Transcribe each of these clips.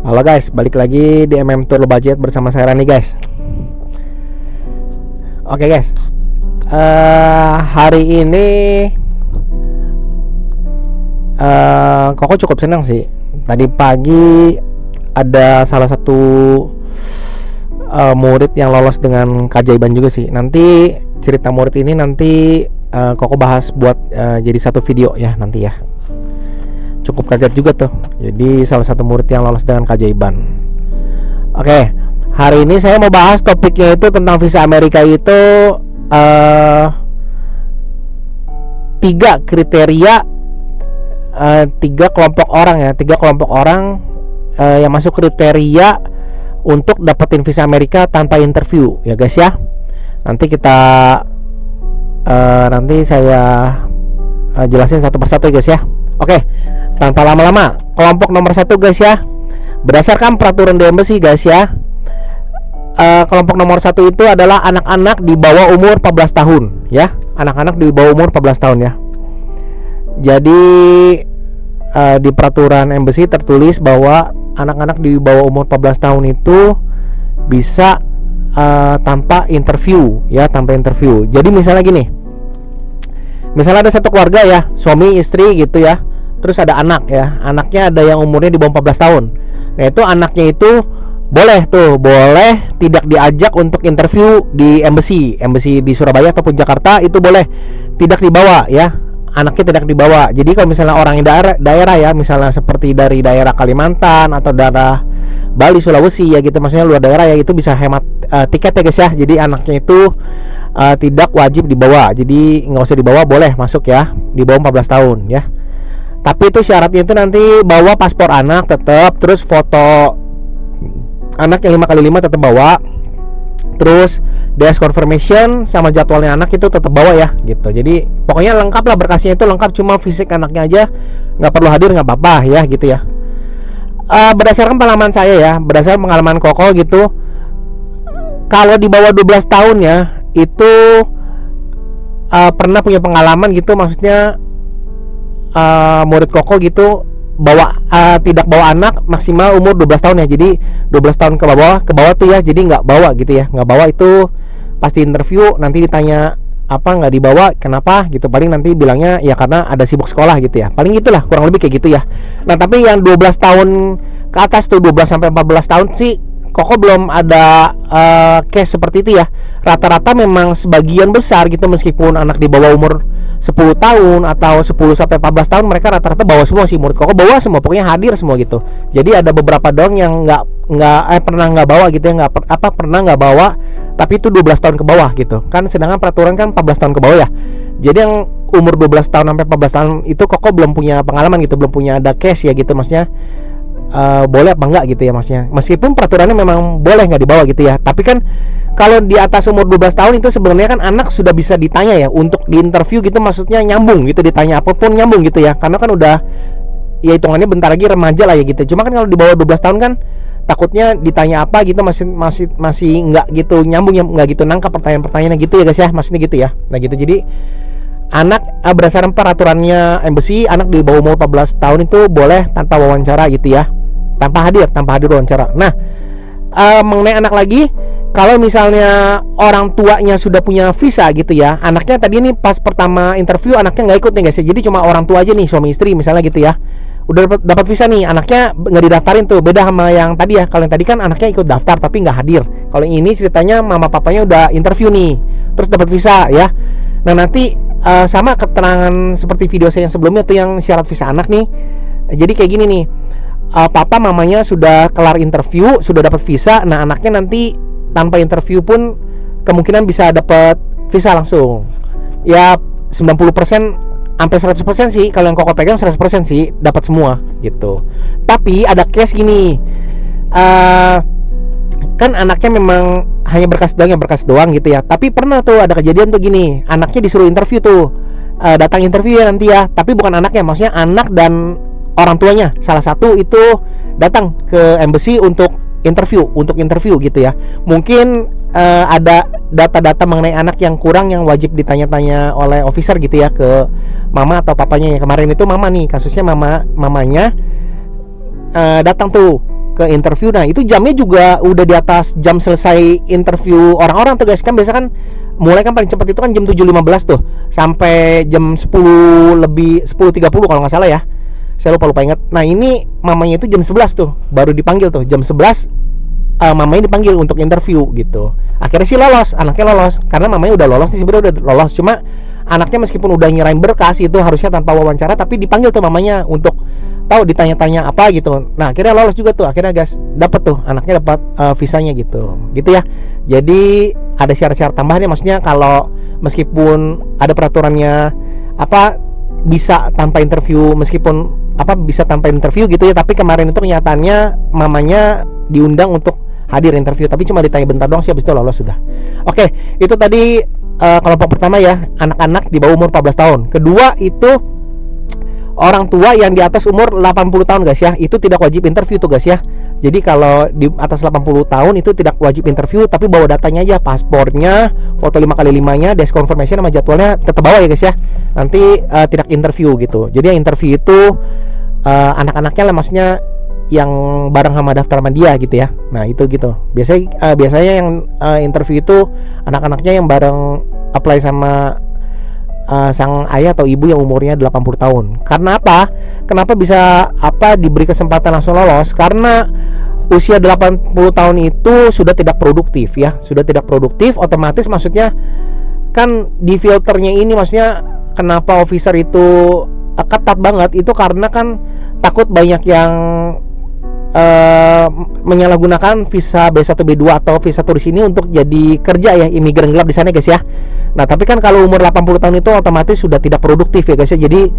Halo guys, balik lagi di MM Tour Low Budget bersama saya Rani guys. Oke guys, hari ini Koko cukup senang sih. Tadi pagi ada salah satu murid yang lolos dengan keajaiban juga sih. Nanti cerita murid ini nanti Koko bahas buat jadi satu video ya nanti ya. Cukup kaget juga tuh. Jadi salah satu murid yang lolos dengan keajaiban. Oke, hari ini saya mau bahas topiknya itu tentang visa Amerika itu 3 kriteria, 3 kelompok orang ya, 3 kelompok orang yang masuk kriteria untuk dapetin visa Amerika tanpa interview ya guys ya. Nanti kita nanti saya jelasin satu persatu ya guys ya. Oke, tanpa lama-lama, kelompok nomor 1 guys ya, berdasarkan peraturan di embassy guys ya, kelompok nomor 1 itu adalah anak-anak di bawah umur 14 tahun ya, anak-anak di bawah umur 14 tahun ya. Jadi di peraturan embassy tertulis bahwa anak-anak di bawah umur 14 tahun itu bisa tanpa interview ya, tanpa interview. Jadi misalnya gini, misalnya ada satu keluarga ya, suami istri gitu ya, terus ada anak ya, anaknya ada yang umurnya di bawah 14 tahun. Nah itu anaknya itu boleh tidak diajak untuk interview di embassy di Surabaya ataupun Jakarta, itu boleh tidak dibawa ya, anaknya tidak dibawa. Jadi kalau misalnya orang yang daerah ya, misalnya seperti dari daerah Kalimantan atau daerah Bali, Sulawesi ya gitu, maksudnya luar daerah ya, itu bisa hemat tiket ya guys ya. Jadi anaknya itu tidak wajib dibawa, jadi nggak usah dibawa, boleh masuk ya di bawah 14 tahun ya. Tapi itu syaratnya itu nanti bawa paspor anak tetap, terus foto anak yang 5x5 tetap bawa, terus DS confirmation sama jadwalnya anak itu tetap bawa ya gitu. Jadi pokoknya lengkap lah, berkasnya itu lengkap, cuma fisik anaknya aja nggak perlu hadir, nggak apa-apa ya gitu ya. Berdasarkan pengalaman saya ya, berdasarkan pengalaman Koko gitu, kalau di bawah 12 tahun ya itu pernah punya pengalaman gitu, maksudnya murid Koko gitu tidak bawa anak maksimal umur 12 tahun ya. Jadi 12 tahun ke bawah tuh ya, jadi nggak bawa gitu ya, nggak bawa. Itu pasti interview, nanti ditanya apa nggak dibawa, kenapa gitu, paling nanti bilangnya ya karena ada sibuk sekolah gitu ya, paling gitulah, kurang lebih kayak gitu ya. Nah tapi yang 12 tahun ke atas tuh, 12 sampai 14 tahun sih Koko belum ada case seperti itu ya. Rata-rata memang sebagian besar gitu, meskipun anak di bawah umur 10 tahun atau 10 sampai 14 tahun, mereka rata-rata bawa semua sih, murid Koko bawa semua, pokoknya hadir semua gitu. Jadi ada beberapa dong yang pernah nggak bawa gitu ya, pernah nggak bawa, tapi itu 12 tahun ke bawah gitu kan, sedangkan peraturan kan 14 tahun ke bawah ya. Jadi yang umur 12 tahun sampai 14 tahun itu Koko belum punya pengalaman gitu, belum punya ada case ya gitu, maksudnya boleh apa enggak gitu ya, maksudnya meskipun peraturannya memang boleh nggak dibawa gitu ya. Tapi kan kalau di atas umur 12 tahun itu sebenarnya kan anak sudah bisa ditanya ya untuk di interview gitu, maksudnya nyambung gitu, ditanya apapun nyambung gitu ya, karena kan udah ya hitungannya bentar lagi remaja lah ya gitu. Cuma kan kalau di bawah 12 tahun kan takutnya ditanya apa gitu masih nggak gitu nyambung, nggak gitu nangkap pertanyaan-pertanyaannya gitu ya guys ya, maksudnya gitu ya. Nah gitu, jadi anak berdasarkan peraturannya embassy, anak di bawah umur 14 tahun itu boleh tanpa wawancara gitu ya, tanpa hadir wawancara. Nah mengenai anak lagi, kalau misalnya orang tuanya sudah punya visa gitu ya, anaknya tadi ini pas pertama interview anaknya nggak ikut nih guys ya, jadi cuma orang tua aja nih, suami istri misalnya gitu ya, udah dapat visa nih, anaknya nggak didaftarin tuh, beda sama yang tadi ya. Kalau yang tadi kan anaknya ikut daftar tapi nggak hadir. Kalau ini ceritanya mama papanya udah interview nih, terus dapat visa ya. Nah nanti sama keterangan seperti video saya yang sebelumnya tuh, yang syarat visa anak nih. Jadi kayak gini nih, papa mamanya sudah kelar interview, sudah dapat visa. Nah anaknya nanti tanpa interview pun kemungkinan bisa dapat visa langsung ya, 90% sampai 100% sih. Kalau yang Koko pegang 100% sih dapat semua gitu. Tapi ada case gini, kan anaknya memang hanya berkas doang gitu ya. Tapi pernah tuh ada kejadian tuh gini, anaknya disuruh interview tuh, datang interview ya nanti ya, tapi bukan anaknya, maksudnya anak dan orang tuanya salah satu itu datang ke embassy untuk interview gitu ya. Mungkin ada data-data mengenai anak yang kurang yang wajib ditanya-tanya oleh officer gitu ya ke mama atau papanya. Ya kemarin itu mama nih, kasusnya mamanya datang tuh ke ke interview. Nah itu jamnya juga udah di atas jam selesai interview orang-orang tuh guys. Kan biasa kan mulai kan paling cepat itu kan jam 7.15 tuh sampai jam 10:30 kalau nggak salah ya, saya lupa ingat. Nah ini mamanya itu jam 11 tuh baru dipanggil tuh, jam 11 mamanya dipanggil untuk interview gitu. Akhirnya sih lolos, anaknya lolos karena mamanya udah lolos nih, sebenarnya udah lolos, cuma anaknya meskipun udah nyerahin berkas itu harusnya tanpa wawancara, tapi dipanggil tuh mamanya untuk tahu ditanya-tanya apa gitu. Nah akhirnya lolos juga tuh, akhirnya guys dapat tuh anaknya dapat visanya gitu ya. Jadi ada syarat-syarat tambahannya, maksudnya kalau meskipun ada peraturannya apa bisa tanpa interview, meskipun apa bisa tanpa interview gitu ya, tapi kemarin itu kenyataannya mamanya diundang untuk hadir interview, tapi cuma ditanya bentar doang sih, habis itu lolos sudah. Oke, itu tadi kelompok pertama ya, anak-anak di bawah umur 14 tahun. Kedua itu orang tua yang di atas umur 80 tahun guys ya, itu tidak wajib interview tuh guys ya. Jadi kalau di atas 80 tahun itu tidak wajib interview, tapi bawa datanya aja, paspornya, foto 5x5-nya, desk confirmation sama jadwalnya tetap bawa ya guys ya. Nanti tidak interview gitu. Jadi yang interview itu anak-anaknya lah, maksudnya yang bareng sama daftar sama dia gitu ya. Nah itu gitu. Biasanya yang interview itu anak-anaknya yang bareng apply sama sang ayah atau ibu yang umurnya 80 tahun. Karena apa? Kenapa bisa diberi kesempatan langsung lolos? Karena usia 80 tahun itu sudah tidak produktif ya. Sudah tidak produktif, otomatis maksudnya kan di filternya ini, maksudnya kenapa officer itu ketat banget itu karena kan takut banyak yang menyalahgunakan visa B1 B2 atau visa turis ini untuk jadi kerja ya, imigran gelap di sana guys ya. Nah tapi kan kalau umur 80 tahun itu otomatis sudah tidak produktif ya guys ya. Jadi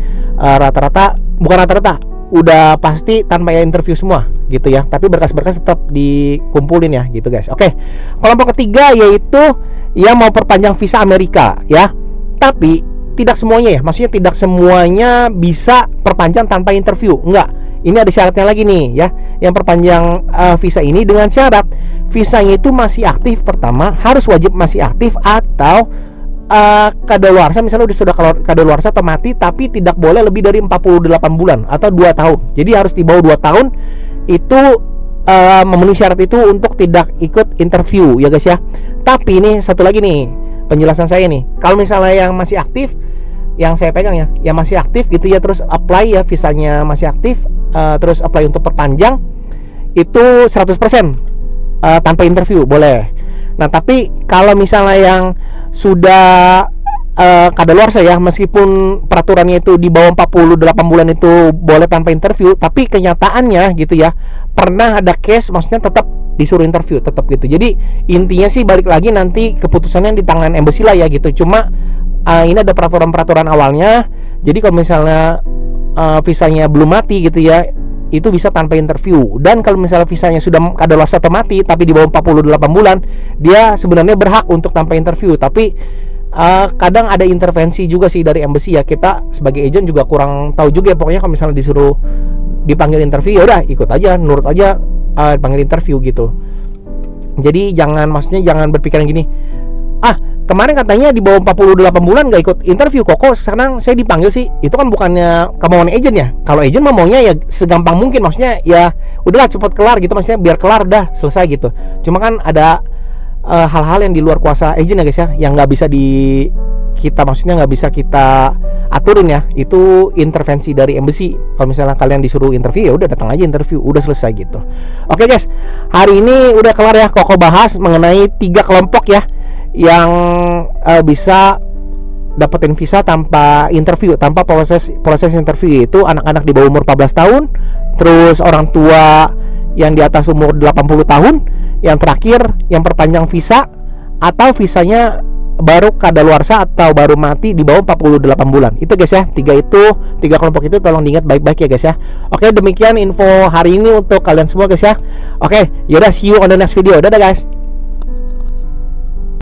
bukan rata-rata udah pasti tanpa interview semua gitu ya, tapi berkas-berkas tetap dikumpulin ya gitu guys. Oke, kelompok ketiga yaitu yang mau perpanjang visa Amerika ya, tapi tidak semuanya ya, maksudnya tidak semuanya bisa perpanjang tanpa interview, enggak. Ini ada syaratnya lagi nih ya. Yang perpanjang visa ini dengan syarat visanya itu masih aktif. Pertama harus wajib masih aktif, atau kadaluarsa, misalnya sudah kadaluarsa atau mati, tapi tidak boleh lebih dari 48 bulan atau 2 tahun. Jadi harus di bawah 2 tahun itu memenuhi syarat itu untuk tidak ikut interview ya guys ya. Tapi ini satu lagi nih penjelasan saya nih, kalau misalnya yang masih aktif, yang saya pegang ya, yang masih aktif gitu ya, terus apply ya, visanya masih aktif, terus apply untuk perpanjang itu 100% tanpa interview boleh. Nah tapi kalau misalnya yang sudah kadaluarsa ya, meskipun peraturannya itu di bawah 48 bulan itu boleh tanpa interview, tapi kenyataannya gitu ya, pernah ada case maksudnya tetap disuruh interview tetap gitu. Jadi intinya sih balik lagi nanti keputusannya di tangan embassy lah ya gitu. Cuma ini ada peraturan-peraturan awalnya. Jadi kalau misalnya visanya belum mati gitu ya, itu bisa tanpa interview. Dan kalau misalnya visanya sudah kadaluarsa atau mati tapi di bawah 48 bulan, dia sebenarnya berhak untuk tanpa interview. Tapi kadang ada intervensi juga sih dari embassy ya. Kita sebagai agent juga kurang tahu juga ya. Pokoknya kalau misalnya disuruh dipanggil interview, ya udah ikut aja, nurut aja, panggil interview gitu. Jadi jangan berpikiran gini, kemarin katanya di bawah 48 bulan gak ikut interview, kok sekarang saya dipanggil sih. Itu kan bukannya kemauan agent ya. Kalau agent mah maunya ya segampang mungkin, maksudnya ya udahlah cepet kelar gitu, maksudnya biar kelar dah selesai gitu. Cuma kan ada hal-hal yang di luar kuasa agent ya guys ya, yang nggak bisa maksudnya nggak bisa kita aturin ya. Itu intervensi dari embassy. Kalau misalnya kalian disuruh interview, ya udah datang aja interview, udah selesai gitu. Oke guys, hari ini udah kelar ya Koko bahas mengenai 3 kelompok ya yang bisa dapetin visa tanpa interview, tanpa proses interview. Itu anak-anak di bawah umur 14 tahun, terus orang tua yang di atas umur 80 tahun, yang terakhir yang perpanjang visa atau visanya baru kadaluarsa atau baru mati di bawah 48 bulan. Itu guys ya, 3 kelompok itu tolong diingat baik-baik ya guys ya. Oke, demikian info hari ini untuk kalian semua guys ya. Oke, yaudah, see you on the next video. Dadah guys.